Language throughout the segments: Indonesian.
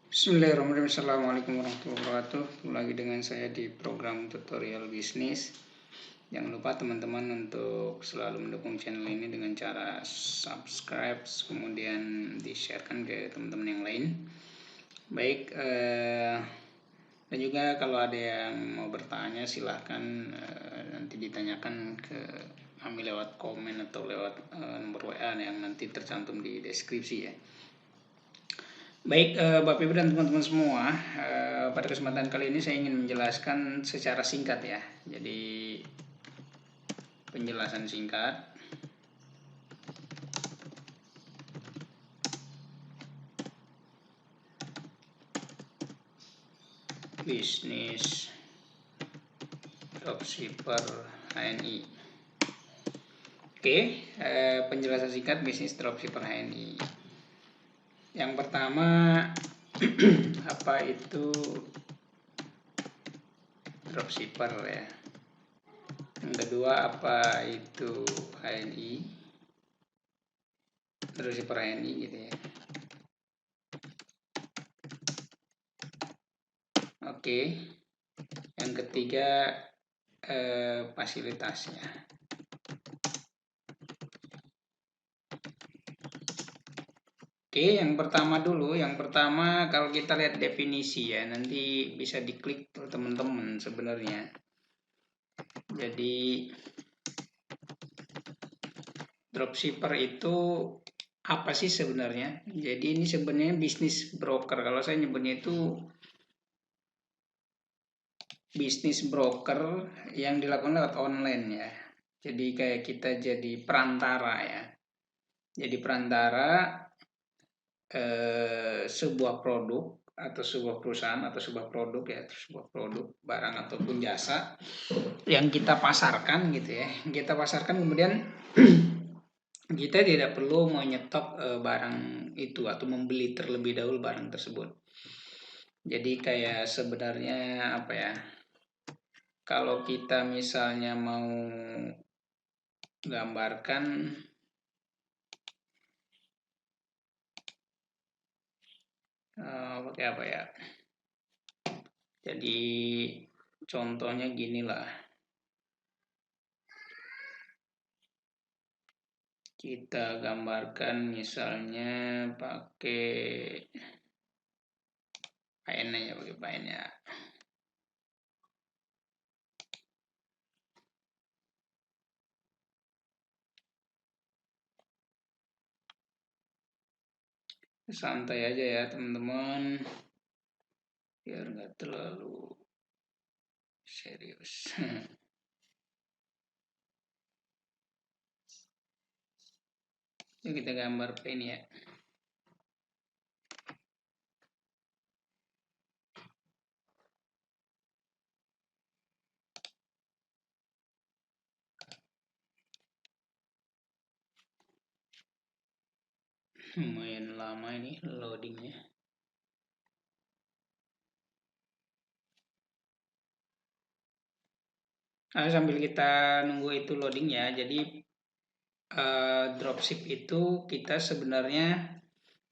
Bismillahirrahmanirrahim. Assalamualaikum warahmatullahi wabarakatuh. Ketemu lagi dengan saya di program tutorial bisnis. Jangan lupa teman-teman untuk selalu mendukung channel ini dengan cara subscribe, kemudian di-sharekan ke teman-teman yang lain. Baik, dan juga kalau ada yang mau bertanya silahkan nanti ditanyakan ke kami lewat komen atau lewat nomor WA yang nanti tercantum di deskripsi ya. Baik, Bapak Ibu dan teman-teman semua, pada kesempatan kali ini saya ingin menjelaskan secara singkat ya. Jadi penjelasan singkat. Bisnis dropshipper HNI. Oke, penjelasan singkat bisnis dropshipper HNI. Yang pertama, apa itu dropshipper ya. Yang kedua, apa itu HNI, dropshipper HNI gitu ya. Oke, yang ketiga fasilitasnya. Oke, yang pertama dulu. Yang pertama kalau kita lihat definisi ya, nanti bisa diklik teman-teman sebenarnya. Jadi dropshipper itu apa sih sebenarnya? Jadi ini sebenarnya bisnis broker. Kalau saya nyebutnya itu bisnis broker yang dilakukan lewat online ya. Jadi kayak kita jadi perantara ya. Jadi perantara sebuah produk atau sebuah perusahaan atau sebuah produk ya, sebuah produk barang ataupun jasa yang kita pasarkan gitu ya. Kita pasarkan kemudian kita tidak perlu menyetop barang itu atau membeli terlebih dahulu barang tersebut. Jadi kayak sebenarnya apa ya? Kalau kita misalnya mau gambarkan pakai apa ya? Jadi contohnya gini lah. Kita gambarkan misalnya pakai PN ya, pakai PN ya. Santai aja ya teman-teman, biar nggak terlalu serius. Yuk kita gambar PN ya. Lumayan lama ini loadingnya. Nah, sambil kita nunggu itu loading ya, jadi dropship itu kita sebenarnya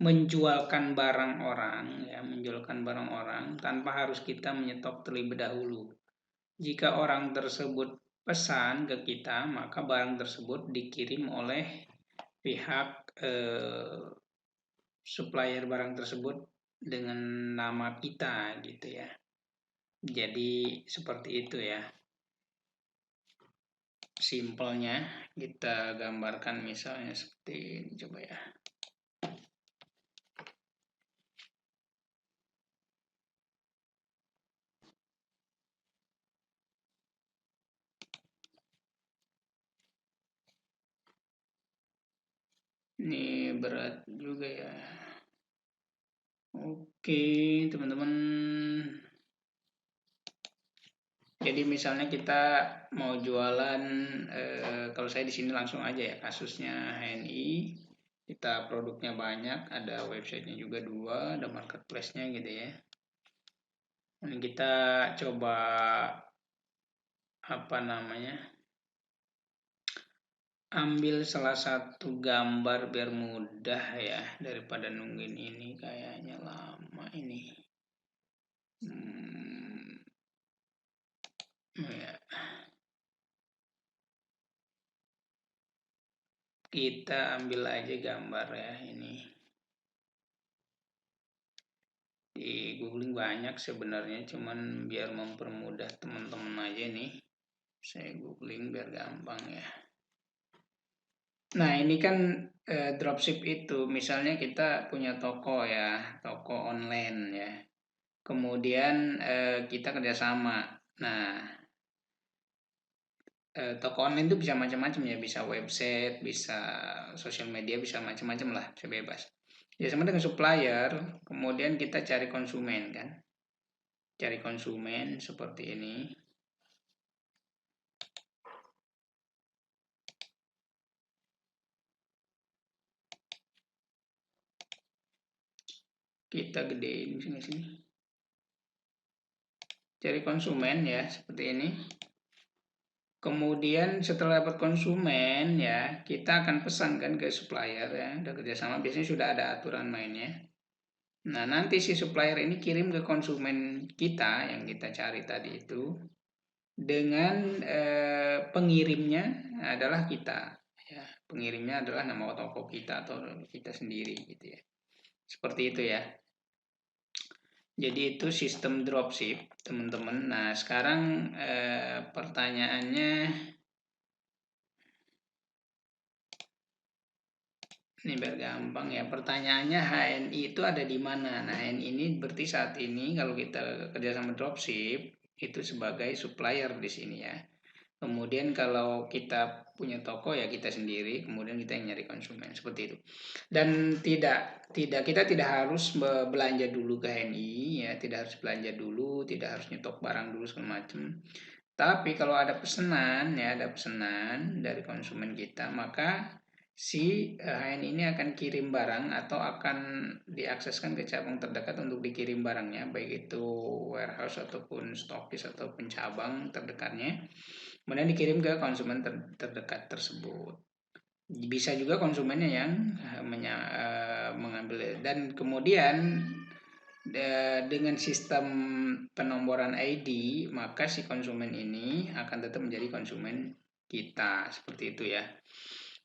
menjualkan barang orang ya, menjualkan barang orang tanpa harus kita menyetop terlebih dahulu. Jika orang tersebut pesan ke kita, maka barang tersebut dikirim oleh pihak supplier barang tersebut dengan nama kita gitu ya. Jadi seperti itu ya. Simpelnya kita gambarkan misalnya seperti ini, coba ya. Ini berat juga ya. Oke, teman-teman. Jadi misalnya kita mau jualan, kalau saya di sini langsung aja ya kasusnya HNI. Kita produknya banyak, ada websitenya juga 2, ada marketplace-nya gitu ya. Dan kita coba apa namanya? Ambil salah satu gambar biar mudah ya, daripada nungguin ini kayaknya lama ini. kita ambil aja gambar ya, ini di googling banyak sebenarnya, cuman biar mempermudah teman-teman aja nih saya googling biar gampang ya. Nah ini kan dropship itu misalnya kita punya toko ya, toko online ya, kemudian kita kerjasama. Nah toko online itu bisa macam-macam ya, bisa website, bisa sosial media, bisa macam-macam lah, bisa bebas. Ya sama dengan supplier, kemudian kita cari konsumen kan, cari konsumen seperti ini. Kita gedein sini. Cari konsumen ya, seperti ini. Kemudian setelah dapat konsumen ya, kita akan pesan kan ke supplier ya, udah kerjasama, biasanya sudah ada aturan mainnya. Nah nanti si supplier ini kirim ke konsumen kita yang kita cari tadi itu, dengan pengirimnya adalah kita ya, pengirimnya adalah nama toko kita atau kita sendiri gitu ya, seperti itu ya. Jadi itu sistem dropship teman-teman. Nah sekarang pertanyaannya, ini biar gampang ya, pertanyaannya HNI itu ada di mana? Nah HNI ini berarti saat ini kalau kita kerja sama dropship itu sebagai supplier di sini ya. Kemudian kalau kita punya toko ya kita sendiri, kemudian kita yang nyari konsumen seperti itu. Dan kita tidak harus belanja dulu ke HNI ya, tidak harus belanja dulu, tidak harus nyetok barang dulu segala macam. Tapi kalau ada pesanan ya, ada pesanan dari konsumen kita, maka si HNI ini akan kirim barang atau akan diakseskan ke cabang terdekat untuk dikirim barangnya, baik itu warehouse ataupun stokis ataupun cabang terdekatnya. Kemudian dikirim ke konsumen terdekat tersebut. Bisa juga konsumennya yang mengambil, dan kemudian dengan sistem penomboran ID maka si konsumen ini akan tetap menjadi konsumen kita, seperti itu ya.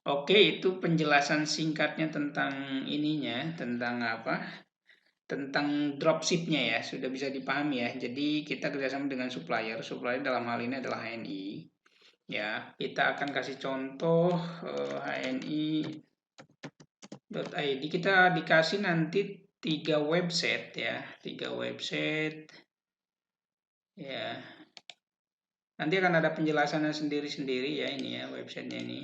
Oke, itu penjelasan singkatnya tentang ininya, tentang apa? Tentang dropshipnya ya, sudah bisa dipahami ya. Jadi kita kerjasama dengan supplier dalam hal ini adalah HNI. Ya, kita akan kasih contoh hni.id. Kita dikasih nanti 3 website ya, 3 website ya. Nanti akan ada penjelasannya sendiri-sendiri ya, ini ya websitenya ini.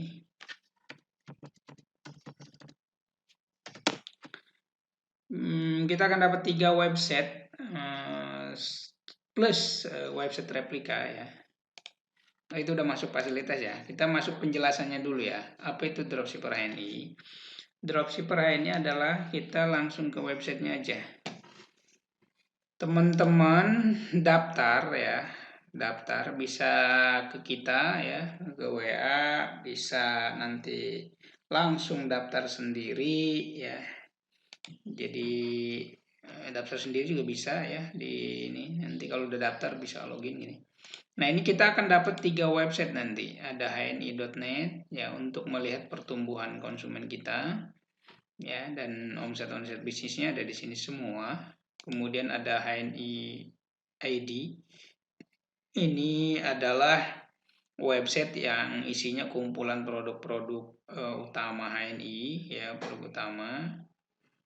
Kita akan dapat 3 website plus website replika ya. Nah, itu udah masuk fasilitas ya. Kita masuk penjelasannya dulu ya. Apa itu dropshipper HNI? Dropshipper HNI adalah kita langsung ke websitenya aja. Teman-teman daftar ya. Daftar bisa ke kita ya, ke WA, bisa nanti langsung daftar sendiri ya. Jadi daftar sendiri juga bisa ya di ini. Nanti kalau udah daftar bisa login gini. Nah ini kita akan dapat 3 website nanti. Ada hni.net ya untuk melihat pertumbuhan konsumen kita ya, dan omset bisnisnya ada di sini semua. Kemudian ada HNI ID. Ini adalah website yang isinya kumpulan produk-produk utama HNI ya, produk utama.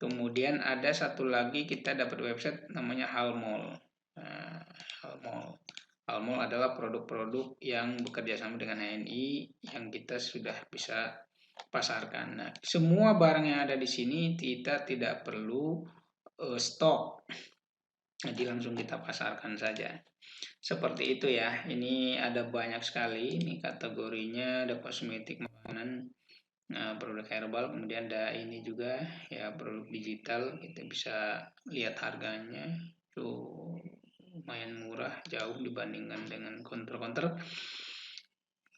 Kemudian ada satu lagi kita dapat website namanya Halmall. Nah, Halmall adalah produk-produk yang bekerja sama dengan HNI yang kita sudah bisa pasarkan. Nah, semua barang yang ada di sini kita tidak perlu stok. Jadi langsung kita pasarkan saja. Seperti itu ya. Ini ada banyak sekali. Ini kategorinya ada kosmetik, makanan, produk herbal, kemudian ada ini juga ya produk digital. Kita bisa lihat harganya. Tuh lumayan murah, jauh dibandingkan dengan counter-counter.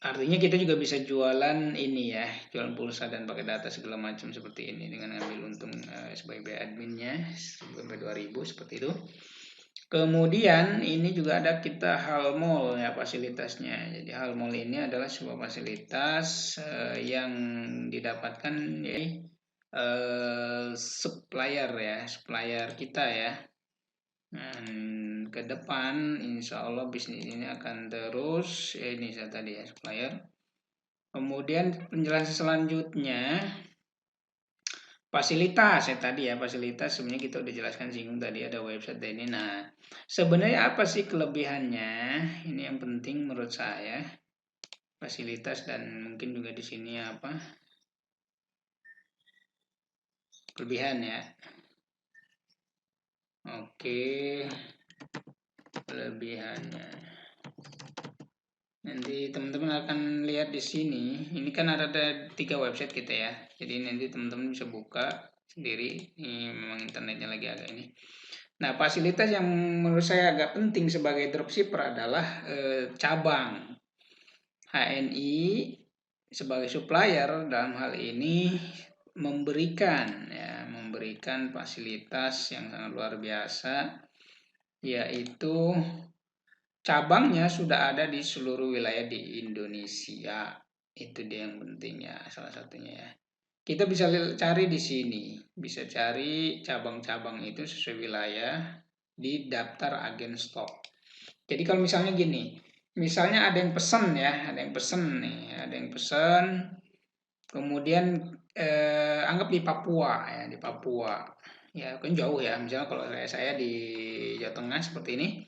Artinya kita juga bisa jualan ini ya, jualan pulsa dan pakai data segala macam seperti ini dengan ambil untung sebagai adminnya sampai 2000 seperti itu. Kemudian ini juga ada kita Halmall ya fasilitasnya. Jadi Halmall ini adalah sebuah fasilitas yang didapatkan dari supplier ya, supplier kita ya. Dan ke depan insya Allah bisnis ini akan terus ini saya tadi ya supplier. Kemudian penjelasan selanjutnya fasilitas ya tadi ya fasilitas sebenarnya kita udah jelaskan singgung tadi ada website ini. Nah sebenarnya apa sih kelebihannya? Ini yang penting menurut saya fasilitas dan mungkin juga di sini apa kelebihan ya. Oke kelebihannya. Nanti teman-teman akan lihat di sini. Ini kan ada 3 website kita ya. Jadi nanti teman-teman bisa buka sendiri. Ini memang internetnya lagi agak ini. Nah, fasilitas yang menurut saya agak penting sebagai dropshipper adalah cabang. HNI sebagai supplier dalam hal ini memberikan fasilitas yang sangat luar biasa, yaitu cabangnya sudah ada di seluruh wilayah di Indonesia. Itu dia yang penting ya, salah satunya ya. Kita bisa cari di sini, bisa cari cabang-cabang itu sesuai wilayah di daftar agen stok. Jadi kalau misalnya gini, misalnya ada yang pesen ya, ada yang pesen nih, ada yang pesen, kemudian anggap di Papua ya, di Papua. Ya kan jauh ya, misalnya kalau saya di Jawa Tengah seperti ini,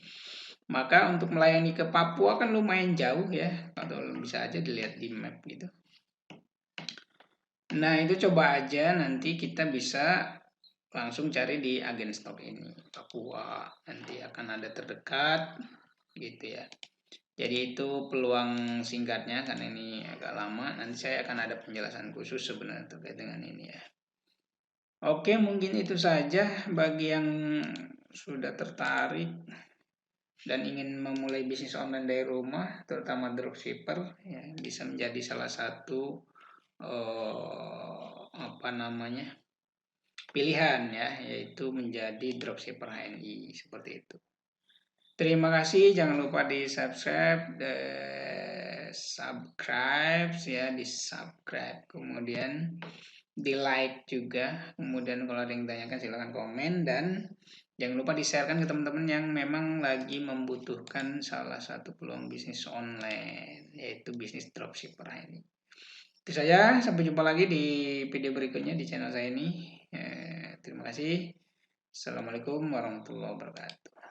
maka untuk melayani ke Papua kan lumayan jauh ya, atau bisa aja dilihat di map gitu. Nah itu coba aja nanti kita bisa langsung cari di agen stok ini Papua, nanti akan ada terdekat gitu ya. Jadi itu peluang singkatnya karena ini agak lama, nanti saya akan ada penjelasan khusus sebenarnya terkait dengan ini ya. Oke mungkin itu saja bagi yang sudah tertarik dan ingin memulai bisnis online dari rumah, terutama dropshipper, ya, bisa menjadi salah satu pilihan ya, yaitu menjadi dropshipper HNI seperti itu. Terima kasih, jangan lupa di subscribe, ya, di subscribe, kemudian di like juga, kemudian kalau ada yang tanyakan silahkan komen dan jangan lupa di-sharekan ke teman-teman yang memang lagi membutuhkan salah satu peluang bisnis online, yaitu bisnis dropshipper ini. Itu saja, sampai jumpa lagi di video berikutnya di channel saya ini. Terima kasih. Assalamualaikum warahmatullahi wabarakatuh.